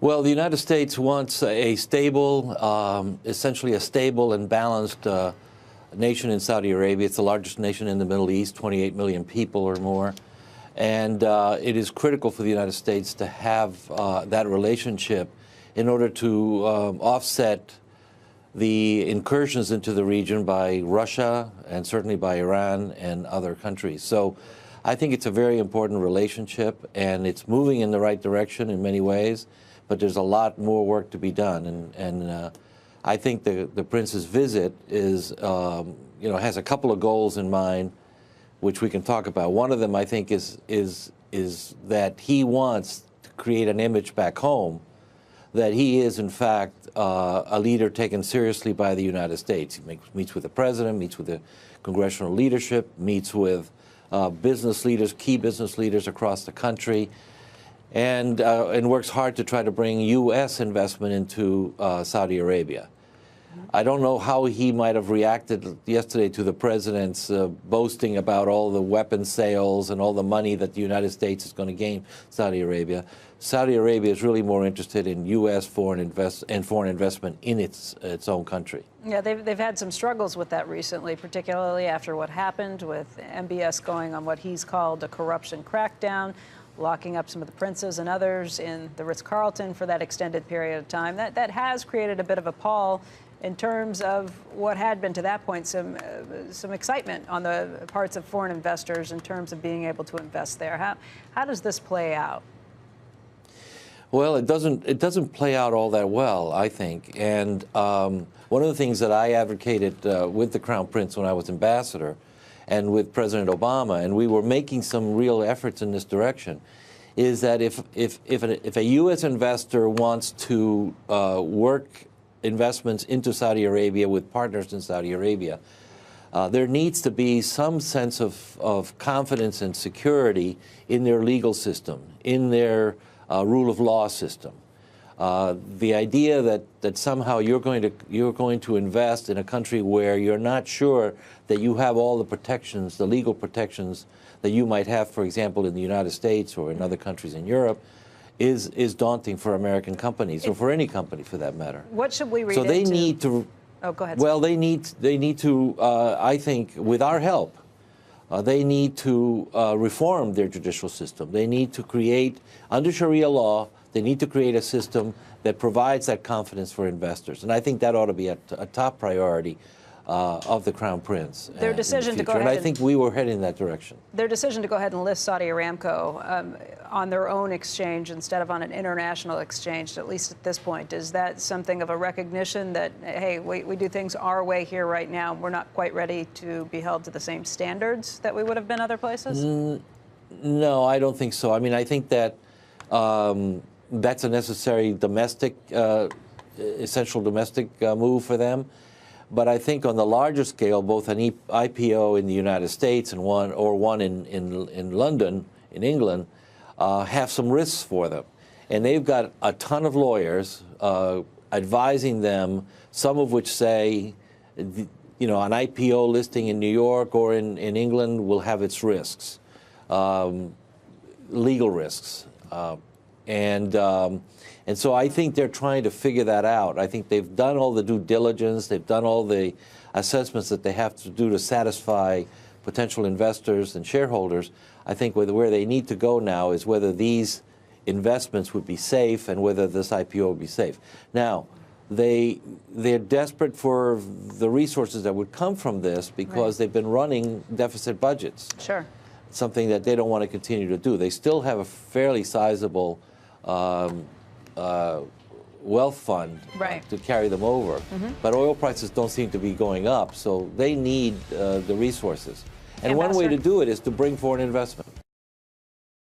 Well, the United States wants a stable, essentially a stable and balanced nation in Saudi Arabia. It's the largest nation in the Middle East, 28 million people or more. And it is critical for the United States to have that relationship in order to offset the incursions into the region by Russia and certainly by Iran and other countries. So I think it's a very important relationship, and it's moving in the right direction in many ways, but there's a lot more work to be done. And I think the Prince's visit is, has a couple of goals in mind, which we can talk about. One of them, I think, is that he wants to create an image back home that he is, in fact, a leader taken seriously by the United States. He meets with the president, meets with the congressional leadership, meets with business leaders, key business leaders across the country, and works hard to try to bring U.S. investment into Saudi Arabia. I don't know how he might have reacted yesterday to the president's boasting about all the weapons sales and all the money that the United States is going to gain Saudi Arabia. Saudi Arabia is really more interested in U.S. foreign investment in its own country. Yeah, they've had some struggles with that recently, particularly after what happened with MBS going on what he's called a corruption crackdown, locking up some of the princes and others in the Ritz-Carlton for that extended period of time. That has created a bit of a pall in terms of what had been to that point some excitement on the parts of foreign investors in terms of being able to invest there. How does this play out? Well, it doesn't play out all that well, I think. And one of the things that I advocated with the Crown Prince when I was ambassador and with President Obama, and we were making some real efforts in this direction, is that if a U.S. investor wants to work investments into Saudi Arabia with partners in Saudi Arabia, there needs to be some sense of confidence and security in their legal system, in their rule of law system. The idea that somehow you're going to invest in a country where you're not sure that you have all the protections, the legal protections that you might have, for example, in the United States or in other countries in Europe, is daunting for American companies, or for any company for that matter. What should we read into? So they into? need to. Oh, go ahead. Well, they need to. I think, with our help, they need to reform their judicial system. They need to create, under Sharia law, they need to create a system that provides that confidence for investors, and I think that ought to be a top priority of the Crown Prince. Their decision to go ahead, and I think we were heading in that direction. Their decision to go ahead and list Saudi Aramco on their own exchange instead of on an international exchange, at least at this point, is that something of a recognition that, hey, we do things our way here right now, we're not quite ready to be held to the same standards that we would have been other places? No, I don't think so. I mean, I think that that's a necessary domestic, essential domestic move for them. But I think on the larger scale, both an IPO in the United States and one in London, in England, have some risks for them. And they've got a ton of lawyers advising them, some of which say, an IPO listing in New York or in England will have its risks, legal risks. And so I think they're trying to figure that out. I think they've done all the due diligence. They've done all the assessments that they have to do to satisfy potential investors and shareholders. I think where they need to go now is whether these investments would be safe and whether this IPO would be safe. Now, they're desperate for the resources that would come from this because they've been running deficit budgets. Sure. Something that they don't want to continue to do. They still have a fairly sizable wealth fund to carry them over. But oil prices don't seem to be going up, so they need the resources. And one way to do it is to bring foreign investment.